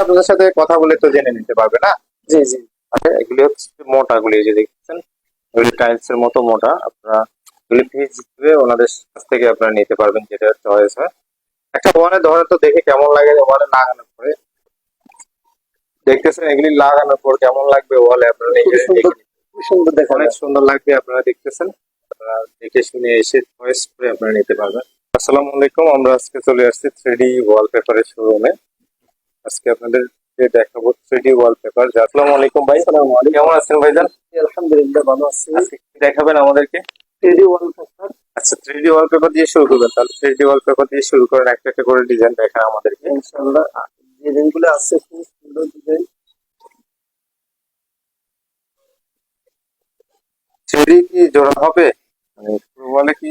আপনাদের সাথে কথা বলে তো জেনে নিতে পারবে না? জি জি। আচ্ছা, এগুলি হচ্ছে মোটা গুলি, এই যে দেখছেন এগুলি টাইলস এর মতো মোটা। আপনারা এগুলি পিস দিয়ে ওনাদের কাছ থেকে আপনারা নিতে পারবেন, যেটা চয়েস হয়। একটা ওয়ানে ধরে তো দেখে কেমন লাগে, ওয়ানে লাগানোর পরে দেখতেছেন এগুলি লাগানোর পর কেমন লাগবে ওয়ালে, আপনারা খুব নিজেরা সুন্দর, দেখে নিন। খুব সুন্দর দেখা অনেক যায়। সুন্দর লাগবে, আপনারা দেখতেছেন। আপনারা দেখে শুনে এসে চয়েস করে আপনারা নিতে পারবেন। আসসালামু আলাইকুম, আমরা আজকে চলে আসছি 3D ওয়ালপেপারের শোরুমে। আজকে আপনাদের দেখাবো 3D ওয়ালপেপার। আসসালামু আলাইকুম ভাই। আসসালামু আলাইকুম। কেমন আছেন ভাইজান? আলহামদুলিল্লাহ ভালো আছি। আজকে কি দেখাবেন আমাদেরকে? 3D wallpaper. আচ্ছা, 3D ওয়ালপেপার দিয়ে শুরু করবেন, তাহলে 3D ওয়ালপেপার দিয়ে শুরু করেন, একটা একটা করে ডিজাইন দেখান আমাদেরকে। ইনশাআল্লাহ ডিজাইনগুলো আছে, খুব সুন্দর ডিজাইন। 3D কি জোড়া হবে, মানে বলে কি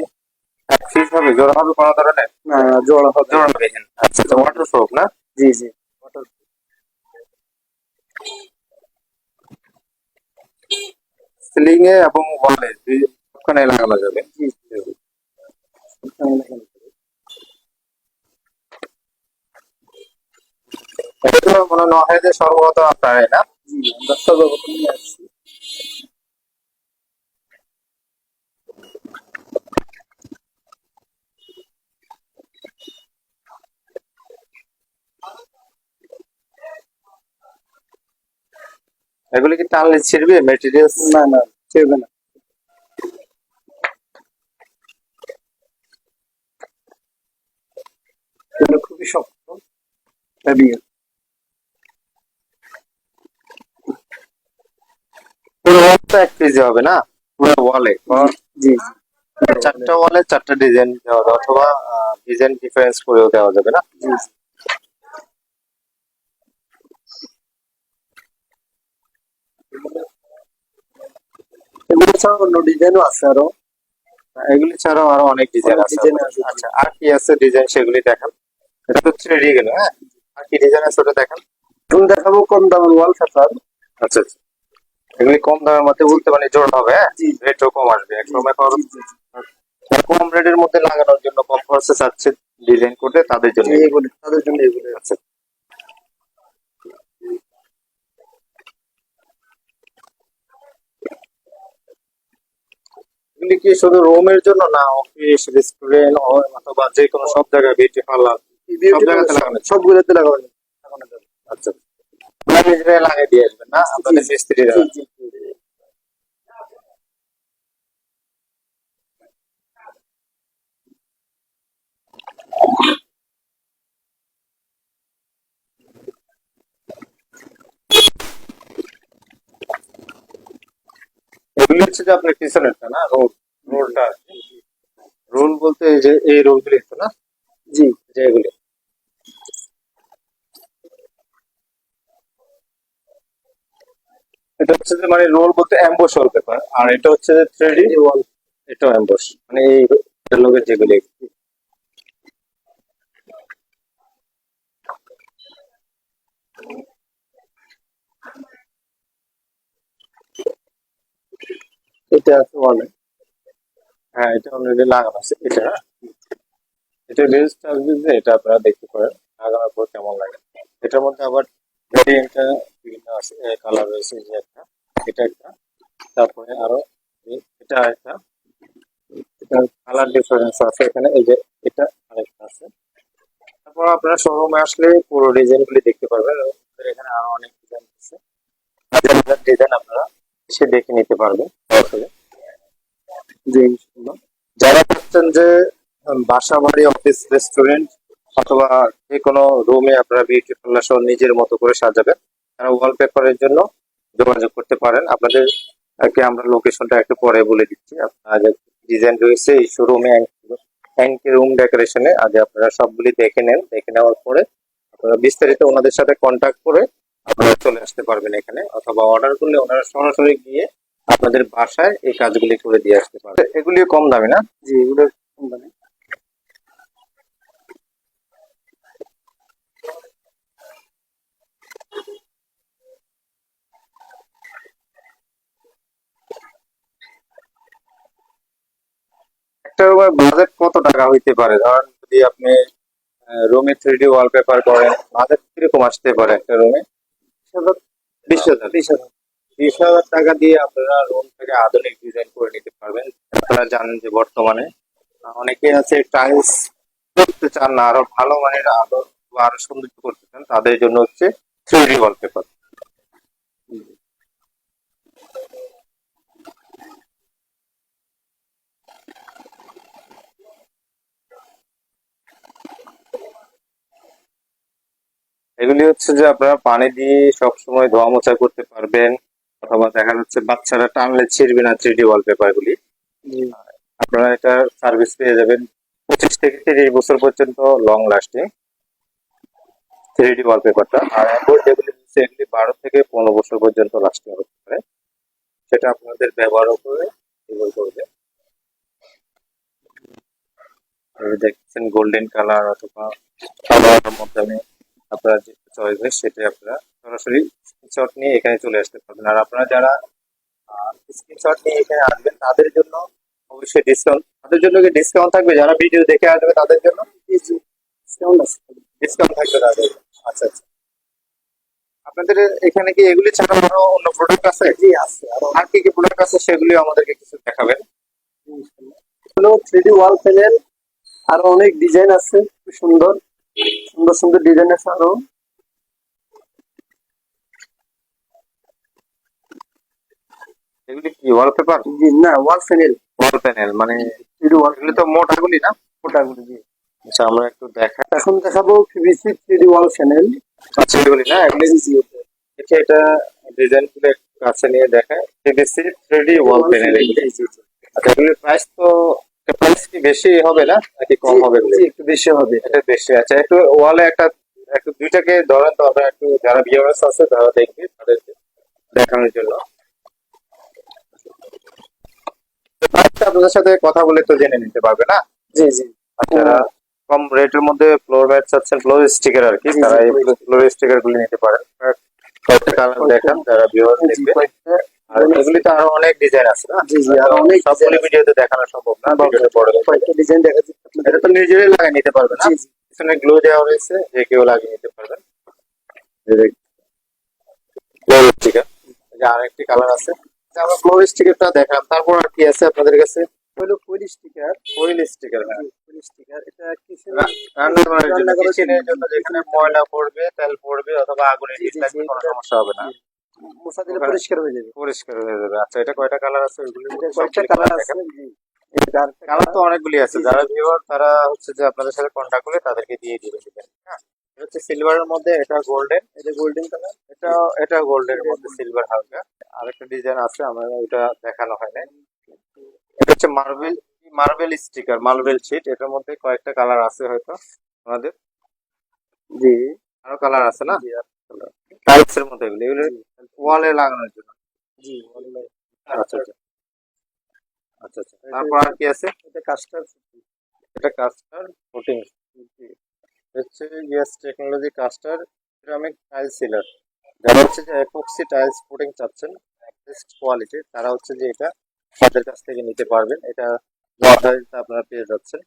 এক পিস হবে, জোড়া হবে কোনো ধরনের? না, জোড়া হবে। জোড়া হবে। আচ্ছা, ওয়াটারপ্রুফ না? জি জি। সিলিং এ এবং ওয়ালে দুই ওখানে লাগানো যাবে। জি জি। এটা তো মনে হয় যে সর্বত আপনার, না? জি, আমরা সর্বপ্রথম নিয়ে আসছি। এগুলি কি টানলে ছিড়বে মেটেরিয়ালস? না না, ছেড়বে না। এগুলো খুবই শক্ত, হেভি। পুরো ওয়ালটা এক পিস হবে না, পুরো ওয়ালে? জি জি। চারটা ওয়ালে চারটা ডিজাইন দেওয়া যাবে, অথবা ডিজাইন ডিফারেন্স করেও দেওয়া যাবে না? জি জি। এগুলো ছাড়াও অন্য ডিজাইনও আছে আরো। এগুলি ছাড়াও আরো অনেক ডিজাইন আছে। ডিজাইন আছে। আচ্ছা, আর কি আছে ডিজাইন সেগুলি দেখান। এটা তো 3D গেল, হ্যাঁ? আর কি ডিজাইন আছে ওটা দেখান। এখন দেখাবো কম দামের ওয়ালপেপার। আচ্ছা আচ্ছা, এগুলি কম দামের মধ্যে বলতে মানে জোড়া হবে, হ্যাঁ? জি রেটও কম আসবে এক সময়। জি জি। কম রেটের মধ্যে লাগানোর জন্য, কম খরচে চাচ্ছে ডিজাইন করতে, তাদের জন্য। জি, এগুলো তাদের জন্য এগুলো। আচ্ছা, এগুলি কি শুধু রুমের জন্য না, অফিস, রেস্টুরেন্ট অথবা যে কোনো সব জায়গায়, বিউটি পার্লার সব জায়গাতে লাগানো? সবগুলোতে লাগানো যাবে। আচ্ছা, আপনারা নিজেরাই লাগিয়ে দিয়ে আসবেন না আপনাদের মিস্ত্রিরা? জি জি জি। এগুলি হচ্ছে যে আপনার পিছনেরটা না, রোলটা? রোল বলতে এই যে এই রোলগুলি তো না, জি। যে এগুলি। এটা হচ্ছে যে মানে রোল বলতে অ্যাম্বস ওয়ালপেপার, আর এটা হচ্ছে যে 3D ওয়াল, এটাও অ্যাম্বস, মানে এই লোকের যেগুলি। এটা আছে ওয়ালে। হ্যাঁ, এটা অলরেডি লাগানো আছে। এটা না, এটা বেস্ট আসবে যে এটা আপনারা দেখতে পারেন লাগানোর পর কেমন লাগে। এটার মধ্যে আবার ভেরিয়েন্টটা বিভিন্ন আছে, কালার রয়েছে, যে একটা, এটা একটা, তারপরে আরো এটা একটা, এটা কালার ডিফারেন্স আছে এখানে, এই যে এটা আরেকটা আছে। তারপর আপনারা শোরুমে আসলে পুরো ডিজাইন গুলি দেখতে পারবেন, এবং আমাদের এখানে আরো অনেক ডিজাইন আছে, হাজার হাজার ডিজাইন আপনারা এসে দেখে নিতে পারবেন সরাসরি। জি ইনশাআল্লাহ। যারা চাচ্ছেন যে বাসা বাড়ি, অফিস, রেস্টুরেন্ট অথবা যে কোনো রুমে আপনারা বিউটি পার্লার সহ নিজের মতো করে সাজাবেন, তারা ওয়ালপেপারের জন্য যোগাযোগ করতে পারেন। আপনাদের আমরা লোকেশনটা একটু পরে বলে দিচ্ছি। আপনার ডিজাইন রয়েছে এই শোরুমে, অ্যাঙ্কি রুম ডেকোরেশনে। আগে আপনারা সবগুলি দেখে নেন, দেখে নেওয়ার পরে আপনারা বিস্তারিত ওনাদের সাথে কন্ট্যাক্ট করে আপনারা চলে আসতে পারবেন এখানে, অথবা অর্ডার করলে ওনারা সরাসরি গিয়ে আপনাদের বাসায় এই কাজগুলি করে দিয়ে আসতে পারবে। এগুলি কম দামি না? জি, এগুলো কোম্পানি। একটা বাজেট কত টাকা হইতে পারে, ধরেন যদি আপনি রুমে 3D ওয়ালপেপার করেন, বাজেট কিরকম আসতে পারে একটা রুমে? 20,000। 20,000 টাকা দিয়ে আপনারা রুম থেকে আধুনিক ডিজাইন করে নিতে পারবেন। আপনারা জানেন যে বর্তমানে অনেকে আছে টাইলস করতে চান না, আরো ভালো মানের আরো সৌন্দর্য করতে চান, তাদের জন্য হচ্ছে 3D ওয়ালপেপার। এগুলি হচ্ছে যে আপনারা পানি দিয়ে সবসময় ধোয়া মোছা করতে পারবেন, অথবা দেখা যাচ্ছে বাচ্চারা টানলে ছিঁড়বে না 3D ওয়ালপেপার গুলি। আপনারা এটা সার্ভিস পেয়ে যাবেন 25 থেকে 30 বছর পর্যন্ত লং লাস্টিং 3D ওয়ালপেপারটা। আর অ্যান্ড্রয়েড যেগুলি দিচ্ছে এগুলি 12 থেকে 15 বছর পর্যন্ত লাস্টিং হতে পারে, সেটা আপনাদের ব্যবহার উপরে নির্ভর করবে। দেখছেন গোল্ডেন কালার অথবা কালারের মাধ্যমে আপনারা যে চয়েস হয় সেটাই আপনারা সরাসরি স্ক্রিনশট নিয়ে এখানে চলে আসতে পারবেন। আর আপনারা যারা স্ক্রিনশট নিয়ে এখানে আসবেন তাদের জন্য অবশ্যই ডিসকাউন্ট, তাদের জন্য কি ডিসকাউন্ট থাকবে? যারা ভিডিও দেখে আসবে তাদের জন্য ডিসকাউন্ট আছে। ডিসকাউন্ট থাকবে তাদের জন্য। আচ্ছা আচ্ছা, আপনাদের এখানে কি এগুলি ছাড়া আরো অন্য প্রোডাক্ট আছে? জি আছে, আর কি কি প্রোডাক্ট আছে সেগুলি আমাদেরকে কিছু দেখাবেন। হলো 3D ওয়াল প্যানেল, আরো অনেক ডিজাইন আছে, খুব সুন্দর সুন্দর সুন্দর ডিজাইন আছে আরো। এগুলি কি ওয়ালপেপার? জি না, ওয়াল প্যানেল, ওয়াল প্যানেল মানে 3D ওয়াল এগুলি তো মোটাগুলি না? ওটাগুলো। জি আচ্ছা, আমরা একটু দেখা। এখন দেখাবো পিভিসি 3D ওয়াল প্যানেল। আচ্ছা, এগুলি না, এগুলি এটা ডিজাইন গুলো একটু কাছে নিয়ে দেখায়। PVC 3D ওয়াল প্যানেল এগুলি। আচ্ছা, এগুলির প্রাইস তো, প্রাইস কি বেশি হবে না নাকি কম হবে? জি একটু বেশি হবে। এটা বেশি। আচ্ছা, একটু ওয়ালে একটু দুইটাকে ধরেন তো, আমরা একটু যারা ভিউয়ার্স আছে তারা দেখবে, তাদেরকে দেখানোর জন্য। প্রাইসটা আপনাদের সাথে কথা বলে তো জেনে নিতে পারবে না? জি জি আচ্ছা, কম রেটের মধ্যে ফ্লোর ম্যাট চাচ্ছেন, ফ্লোর স্টিকার আর কি, জি, জি, তারা এই জি। ফ্লোর স্টিকার গুলি নিতে পারেন। কয়েকটা কালার দেখান যারা ভিউয়ার্স দেখবে। আর এগুলি তো আরো অনেক ডিজাইন আছে না? জি জি আরো অনেক সবগুলি ভিডিওতে দেখানো সম্ভব না, ভিডিওতে বড় হবে। কয়েকটা ডিজাইন দেখা যাচ্ছে আপনাদের। এটা তো নিজেরাই লাগিয়ে নিতে পারবে না? জি জি পিছনে গ্লো দেওয়া রয়েছে, যে কেউ লাগিয়ে নিতে পারবেন। ফ্লোর স্টিকার, আরেকটি কালার আছে। আচ্ছা, আমরা ফ্লোর স্টিকারটা দেখালাম, তারপর আর কি আছে আপনাদের কাছে? হলো ফুল স্টিকার। Foil sticker. হ্যাঁ, ফুল স্টিকার এটা কিসের রান্না করার জন্য, রান্না করার কিচেনের জন্য, জন্য, যেখানে ময়লা পড়বে, তেল পড়বে অথবা আগুনের জি, হিট জি, লাগবে, জি, কোনো এটা- সমস্যা হবে না। মোছা দিলে ওখানে- পরিষ্কার হয়ে যাবে। পরিষ্কার হয়ে যাবে। আচ্ছা, এটা কয়টা কালার আছে? ওইগুলি এটা কয়েকটা কালার আছে। জি এটা আরেকটা কালার তো অনেকগুলি আছে, জি, জি। যারা ভিউয়ার তারা হচ্ছে যে আপনাদের সাথে কন্ট্যাক্ট করে তাদেরকে দিয়ে দিবেন। হ্যাঁ, এটা হচ্ছে সিলভারের মধ্যে, এটা গোল্ডেন, এটা গোল্ডেন কালার। এটা গোল্ডের মধ্যে সিলভার হালকা। আরেকটা ডিজাইন আছে, আমার ওইটা দেখানো হয় না। এটা হচ্ছে মার্বেল স্টিকার, মার্বেল শিট। এটার মধ্যে কয়েকটা কালার আছে হয়তো আমাদের। জি আরো কালার আছে না? জি টাইলস এর মধ্যে এগুলো ওয়ালে লাগানোর জন্য। জি আচ্ছা আচ্ছা আচ্ছা আচ্ছা, তারপর আর কি আছে? এটা কাস্টার। এটা কাস্টার কোটিং হচ্ছে, yes technology caster ceramic tiles sealer. যারা হচ্ছে যে এপক্সি টাইলস কোটিং চাচ্ছেন বেস্ট কোয়ালিটি, তারা হচ্ছে যে এটা তাদের কাছ থেকে নিতে পারবেন। এটা যথাযথ আপনারা পেয়ে যাচ্ছেন,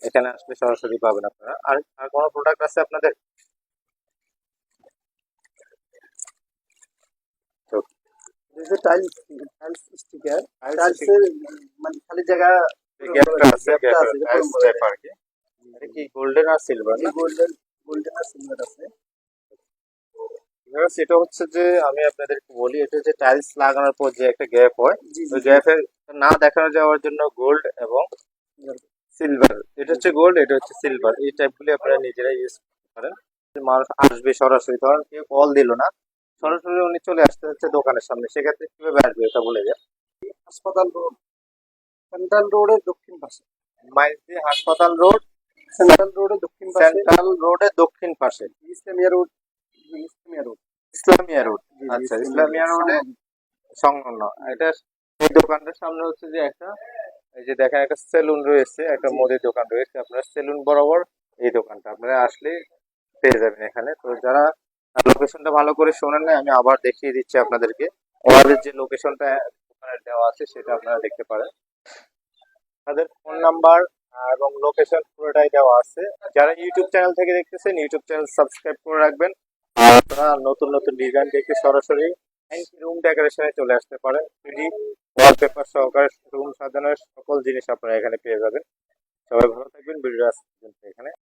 এখানে আসলে সরাসরি পাবেন আপনারা। আর আর কোনো প্রোডাক্ট আছে আপনাদের? তো এটা টাইলস টাইলস স্টিকার। tiles টাইলসের মানে খালি জায়গা যে গ্যাপটা আছে, গ্যাপটা আছে, এটা টাইলস পূরণ গ্যাপ করে আর কি। এটা কি গোল্ডেন আর সিলভার না? গোল্ডেন গোল্ডেন আর সিলভার আছে। Viewers, এটা হচ্ছে যে আমি আপনাদেরকে বলি, এটা যে টাইলস লাগানোর পর যে একটা গ্যাপ হয়, জি ওই জি গ্যাপের না দেখানো যাওয়ার জন্য গোল্ড এবং সিলভার, এটা হচ্ছে গোল্ড, এটা হচ্ছে সিলভার, এই টাইপগুলি আপনারা নিজেরাই ইউজ করতে পারেন। মানুষ আসবে সরাসরি, ধরেন কেউ কল দিল না, সরাসরি উনি চলে আসতে হচ্ছে দোকানের সামনে, সেক্ষেত্রে কিভাবে আসবে এটা বলে যায়। হাসপাতাল রোড, সেন্ট্রাল রোডের দক্ষিণ পাশে। মাইজদি হাসপাতাল রোড, সেন্ট্রাল রোডের দক্ষিণ পাশে, সেন্ট্রাল রোডের দক্ষিণ পাশে, Islamia road. Islamia road. Islamia road. জি, জি, আচ্ছা, ইসলামিয়া রোডে সংলগ্ন। এটা এই দোকানটার সামনে হচ্ছে যে একটা, এই যে দেখেন একটা সেলুন রয়েছে, একটা মুদির দোকান রয়েছে, আপনার সেলুন বরাবর এই দোকানটা আপনারা আসলে পেয়ে যাবেন এখানে। তো যারা লোকেশনটা ভালো করে শোনেন না, আমি আবার দেখিয়ে দিচ্ছি আপনাদেরকে। আমাদের যে লোকেশনটা দোকানের দেওয়া আছে সেটা আপনারা দেখতে পারেন। তাদের ফোন নাম্বার এবং লোকেশন পুরোটাই দেওয়া আছে। যারা ইউটিউব চ্যানেল থেকে দেখতেছেন ইউটিউব চ্যানেল সাবস্ক্রাইব করে রাখবেন। আর আপনারা নতুন নতুন ডিজাইন দেখতে সরাসরি রুম ডেকোরেশনে চলে আসতে পারেন। 3D ওয়ালপেপার সহকারে রুম সাজানোর সকল জিনিস আপনারা এখানে পেয়ে যাবেন। সবাই ভালো থাকবেন। ভিডিও এখানে